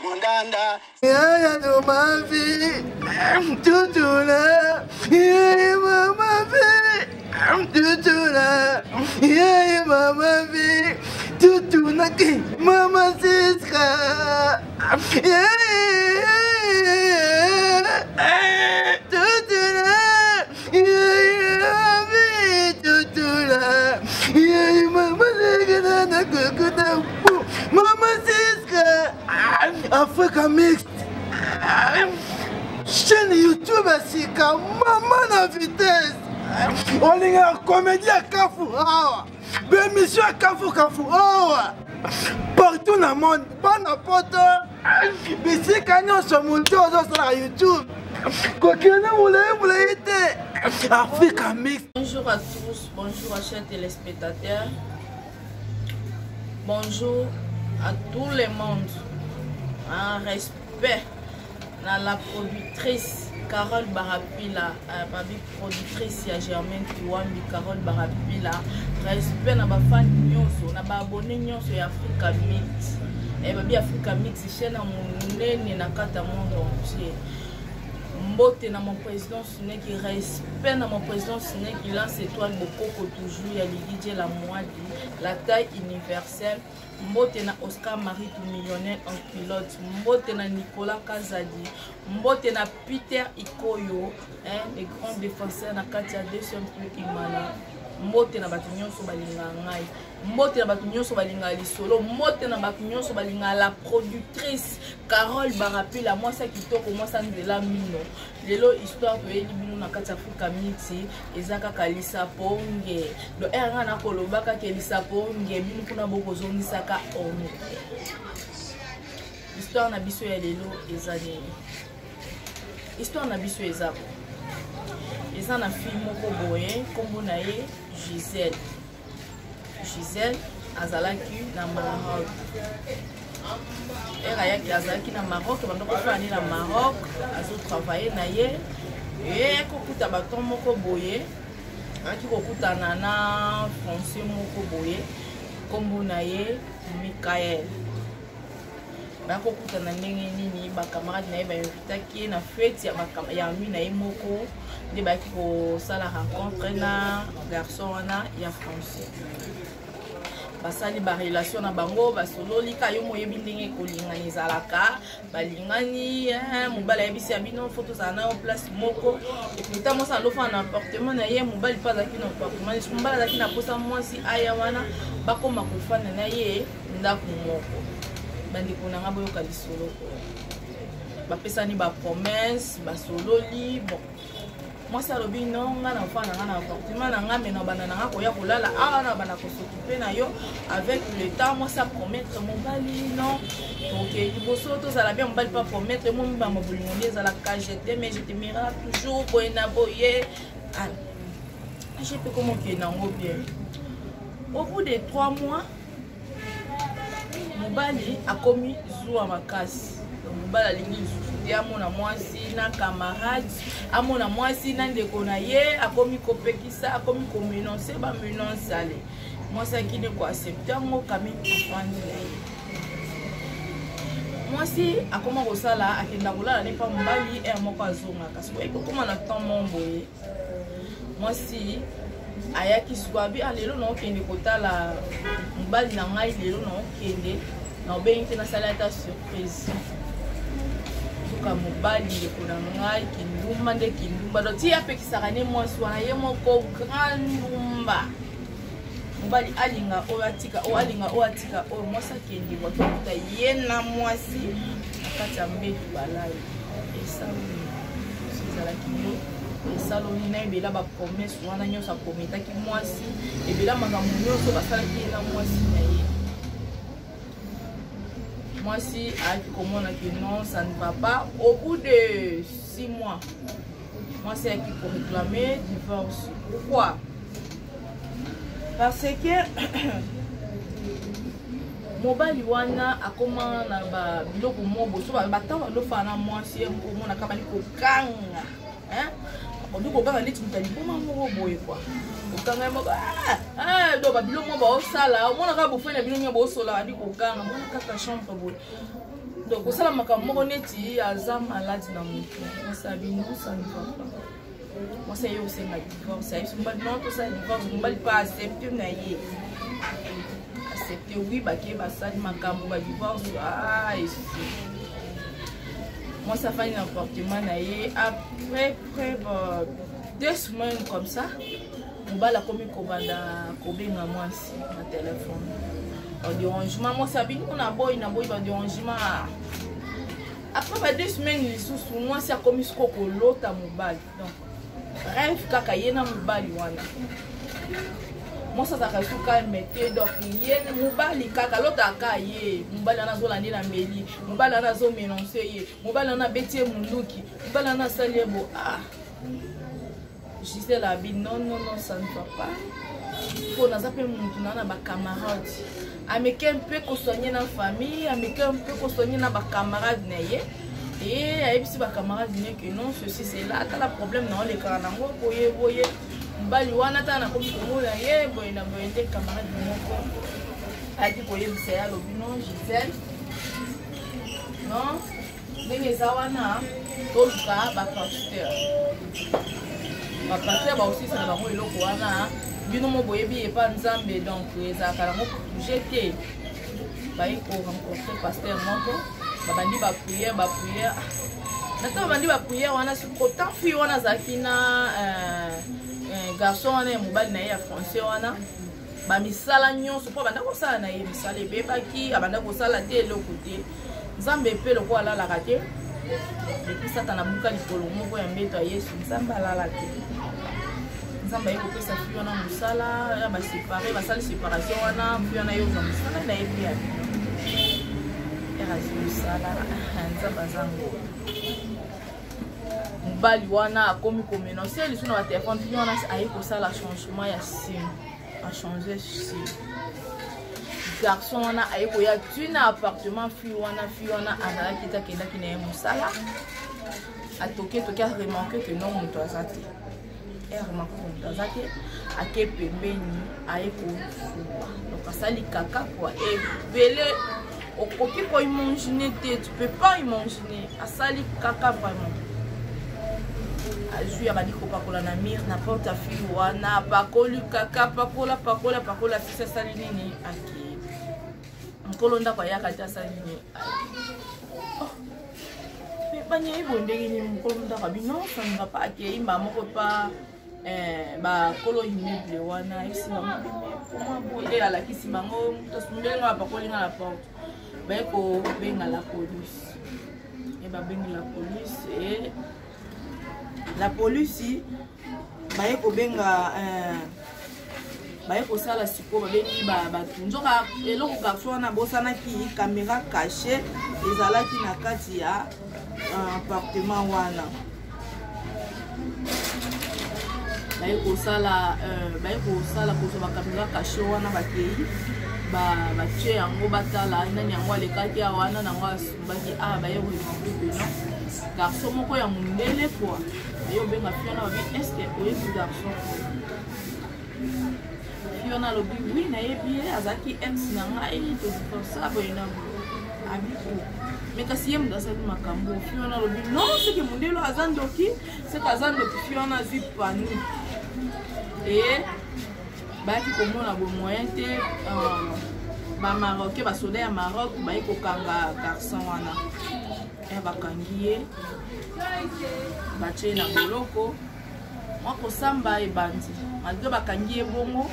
Mundanda. Yeah, no, my vie. Tutula. Yeah, mama vie. Tutula. Yeah, mama vie. Tutula. Mama siska. Yeah. Tutula. Yeah, tutula. Yeah, mama siska. Mama siska. Africa Mix. Chaîne YouTube Sika. Maman à vitesse. On est en comédie à Kafou. Bémission à Kafou. Partout dans le monde. Pas n'importe où. Mais si nous sommes montés sur YouTube. Quoi que nous voulons été. Africa Mix. Bonjour à tous. Bonjour à chers téléspectateurs. Bonjour à tout le monde. Un respect à la productrice Carole Barapila, ma productrice Germaine Kiwambi, Carole Barapila. Respect à ma fan nyonso, na ba abonné nyonso ya Africa Mix. Et babi Africa Mix chaîne à mon nene na kata monde entier. Mbote na mon président Sine qui respect na mon président Sine qui lance étoile Bokoko toujours ya Ligidje la moitié la taille universelle. Mbote na Oscar Marie tout millionnaire en pilote. Mbote na Nicolas Kazadi. Mbote na Peter Ikoyo, les grands défenseurs na Katia deuxième plus Imana. Mbote na batu nyonso balinga ngai. Mbote na batu nyonso balinga lisolo. Mbote na batu nyonso balinga la productrice Carole Barapila. Moi ça kitoko moi ça ndela mino. Lelo histoire que yeli bino na kati Africa Mix ezaka kalisa ponge. Do eranga na kolobaka kelisa ponge bino kuna boko zongisaka ono. Histoire na biso ya lelo ezane. Histoire na biso ezako. Eza na film moko boye kombo na ye Gisèle azalaki na Maroc. Era yaki azalaki na Maroc bandoko fani na Maroc azo travailler na ye e kokuta baton moko boye aki kokutana na français moko boye kombo na ye Michael. Bakokutana ndenge nini bakamarade na ye bainvitaki na fête ya ami na ye moko nde baki kosala rencontre na garçon wana ya français. Basali ba relation na bango basololi ka yo moyebi ndenge kolingani ezalaka balingani mobali ayebisi ya bino photo za na place moko eta mosa lofa na appartement na ye mobali pa zaki na appartement mobali zaki na posa mwasi aya wana bakoma kofana na ye ndako moko bandeko na nga boyoka lisolo bapesani ba promesse basololi bon moi ça lobi non nga na fana nga na appartement na nga mais na bana na nga koya kolala na bana ko s'occuper na yo avec le temps moi ça promettre mon bali non donc liboso to ça la bien mon bali pas promettre mon ba mobulingo za la KGT mais je te mira toujours boyena boye je peux comment que na ngo bien au bout de 3 mois mobali a commis zuwa makasi. Mobali alingi zuti amona mwasi na camarade amona mwasi na ndeko na ye akomi kopekisa akomi komenoncer ba menoncer ale mwasi akine ko accepter ngo kami afandi na ye mwasi akoma kosala akenda kolala ne pa mobali moko azonga kasi ko ekoma na temps momboye mwasi ayaki swabi alelo na okende kotala mobali na ngai lelo na okende na obengi na salata surprise tuka mobali lekona ngai kindumba nde kindumba do tia pekisaka ne mwasi wana ye moko grand ndumba mobali alinga o atika o alinga o atika o mwasi akende wakuta ye na mwasi akati ya mbetu balai esali sizala kinyo saloni na ebela ba promesse wana nyonso akometaki mwasi ebela makambo nyonso basalaki na mwasi na ye mwasi ayaki komona que non ça ne va pas au bout de 6 mois mwasi ayaki pour réclamer divorce. Pourquoi? Parce que mobali wana akoma na ba biloko mobo so batanga lofa na mwasi komona kama ni kokanga on dit qu'on va aller tout le temps moko boye quoi okanga moko do ba biloko ba osala omona ka bofena biloko ba osola adi kokanga mona kaka chambre boy donc osala makambo moko neti aza malade na moto osabi non ça ne va pas moi c'est yo c'est ma divorce ça ils pas non tout ça divorce on va pas accepter na ye accepter oui ba ke ba sali makambo ba divorce ici moi ça fait un appartement na ye après 2 semaines comme ça mobala komi kobanda kobenga mwasi na téléphone au dérangement moi ça bino na boy ba dérangement après 2 semaines lisusu mwasi akomi skoko lota mobali donc rêve kaka ye na mobali wana moi ça suka mette donc ye mobali kaka lota ka ye mobali ana zolandi na meli mobali ana zo ménoncer ye mobali ana betie munduki mobali ana saliebo je disais la vie non ça ne va pas pour nous appeler mon camarade ameke un peu soigner dans famille ameke un peu soigner dans camarade naie et ayebisi ba camarade ne que non ceci c'est là t'as le problème non les kanango boye mbali wana ta na komi komola ye boye na boye camarade moko ati koyebisa ya lobi non Gisèle non ndenge zawana toluka ba pasteur ba aussi ça na bango eloko wana bino mo boyebi epa nzambe donc ezalaka nango jeté bayi ko rencontrer pasteur moko babandi ba prière nata babandi ba prière wana pourtant fille wana zaki na garçon wana mobali na ye ya français wana ba misala nyonso po banda kosala na ye misala ebebaki abanda kosala te eloko te nzambe pe loko alalaka te depuis satana buka likolo moko ya mbeto ya yesu nzambe alala te nzambe ayekopesa fille wana mosala ya basépare basali séparation wana fille wana yoza mosala na ye pe ya bino erasi mosala nzambe azango mobali wana akomi koménoncer lisu na batelefone fille wana aye kosala changement ya sim achange sim garçon wana aye koya tuna appartement fille wana azalaki te akendaki na ye mosala atoki aremarke que non moto aza te remarke moto aza te ake pembeni aye kosuba donc asali kaka kwa ebele okoki koimagine te tu peux pas imaginer asali kaka vraiment azwi abandi kopakola na mire na porte ya fille wana apakoli kaka pakola fisi asali nini ake nkolo ndako ayaka te asali nini banyei boye ndenge nini mokolo ndako abi non ça ne va pas akei mba moko pa bakolo immeuble wana esi bango boye alakisi bango ndenge bapakolinga na porte baye kobenga la police e babengi la police e la police baye kobenga baye kosala sikoyo babengi bato nzoka eloko garso wana bosanaki caméra caché ezalaki na kati ya appartement wana baye kosala kozwa bacaméra caché wana bakei batie yango batala nani yango alekaki awana nango asumbaki baye koremarke que non garso moko ya mondele kwa baye obenga fiona babi estce oyebi garso fiona alobi oui nayebi ye azalaki ex na ngai todivorsa boye na abiko mais kasi ye moto asali makambo fiona alobi non seke mondelo aza ndoki seke aza ndoki fiona azwi pani e bayaki komona bomoyen te bamarocain basoda ya Maroc baye kokanga garçon wana bakangi ye batie na boloko mwa kosamba ebandi malgré bakangi ye bongo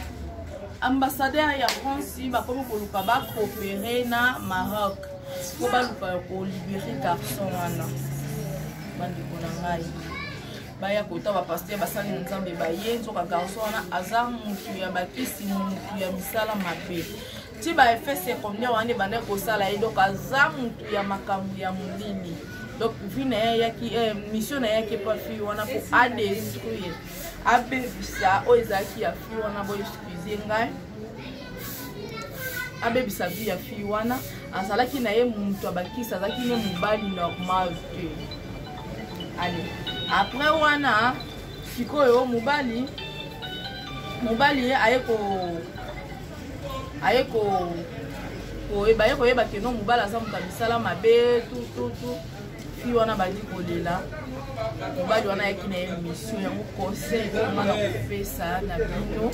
ambassadeur ya France bakomi koluka bacoopere na Maroc po baluka kolibere garçon wana bandeko na ngai baya kota bapaster basali nzambe baye nzoka garçon wana aza mutu ya bakisi mutu ya misala mabe ti baeffet secondaire wana ebanda kosala ye donc aza mutu ya makambo ya molili donc vi na ye yaki mission na ye yaki epa fille wana po adestruire abebisa oyo ezalaki ya fille wana boyo excuse ngai abebisa vi ya fille wana azalaki na ye mutu abakisi azalaki ne mobali normal te ale après wana sikoyo mobali mobali aye koyeba ke no mobali aza moto misala mabe tout fi wana bandi kolela mobali wana ayaki na ye mission yango conseil oyo nga na kopesa na bino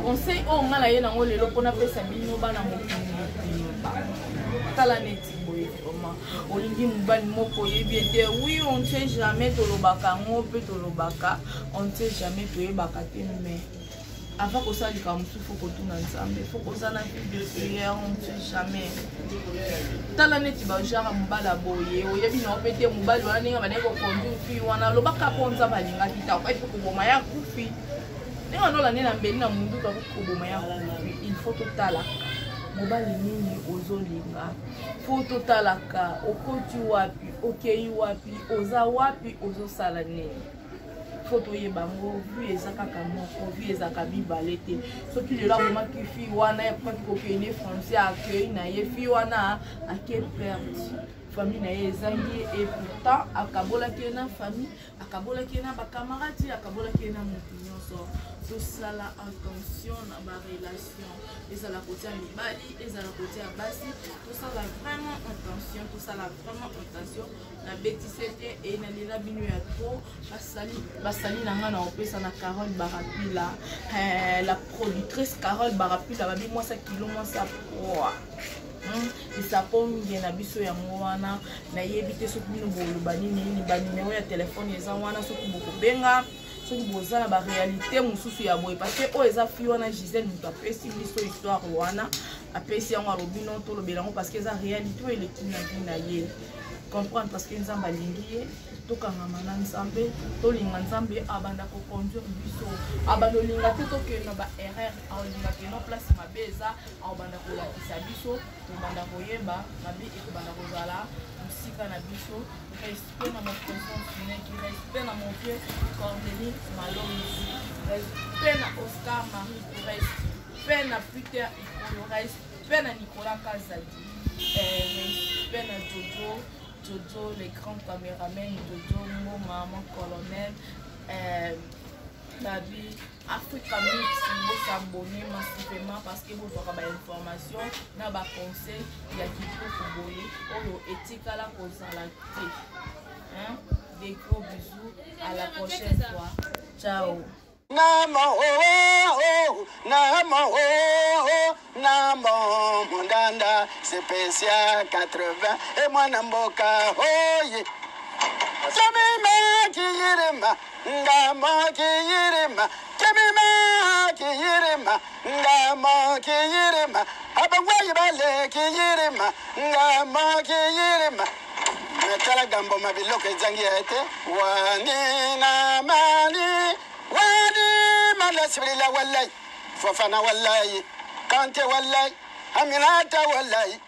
conseil oyo nga na ye nango lelo mpona pesa bino bana mokili tala neti boye vraiment olingi mobali moko oyebi ete oui on ne sait jamais tolobaka ngo mpe tolobaka on ne sait jamais toyebaka te mais avant que ça, il faut que tout ensemble. Il faut que ça n'ait plus de prière, on ne sait jamais. Dans l'année, tu vas genre à boyer. Il y a bien pété mon bal, on a conduit, puis on a le bac à prendre ça, il faut que vous m'ayez coupé. Et on a l'année dans le monde, il faut tout à l'heure. Mobali nini ozolinga faut totalaka okoti wapi okei wapi oza wapi ozosala nini photo ye bango vu ezaka moko vu ezaka bibale te soki lelo akomaki fi wana yapaki kokende français accueil na ye fi wana ake perte famille na ye ezangi et pourtant akabolaki na famille akabolaki na bakamaradi akabolaki na motu nyonso tosala attention na barelation ezala kotia mibali ezala kotia basi tosala vraiment attention na bétise te e na lela bino ya trop basali na nga na opesa na Carole Barapila la productrice Carole Barapila babi mwasa kilo mwasa poa isaponge na biso ya mwana na yebi te soki bino boloba nini banimero ya telefone eza wana soki bokobenga soki boza na baréalité mosusu ya boye parce que oyo eza fi wana Gisèle moto apesi biso histoire wana apesi yango alobi non tolobela yango parce que eza réalité oyo eleki na vi na ye comprendre parce que nzambe alingi ye tokangama na nzambe tolinga nzambe abanda koconduire biso abanda olinga te tokende na baerreur aolinga keno place mabe eza aobanda kolakisa biso tobanda koyeba mabe ekobanda kozala mosika na biso respect na mon président Fineki respect na mon vieux Cordeline Malonzi respect na Oscar Marie respect na Peter Ikolo respect na Nicolas Kazadi respect na Jojo, les grands caméramans, Jojo, mon maman, colonel, David, Africa Mix, vous s'abonner massivement parce que vous aurez des informations, des conseils, il y a qui peut vous boyer, ou éthique à la cause à la thé. Des gros bisous, à la prochaine fois. Ciao. Namo Mondanda spécial 80 et moi Namboka oye Kamima Kiyirima Ngamo Kiyirima Kamima Kiyirima Ngamo Kiyirima Abangwayi Bale Kiyirima Ngamo Kiyirima Metala Gambo Mabiloke Zangiete Wani na mani Wani mala sibila wallahi Fofana wallahi Kante wallahi Aminata wallahi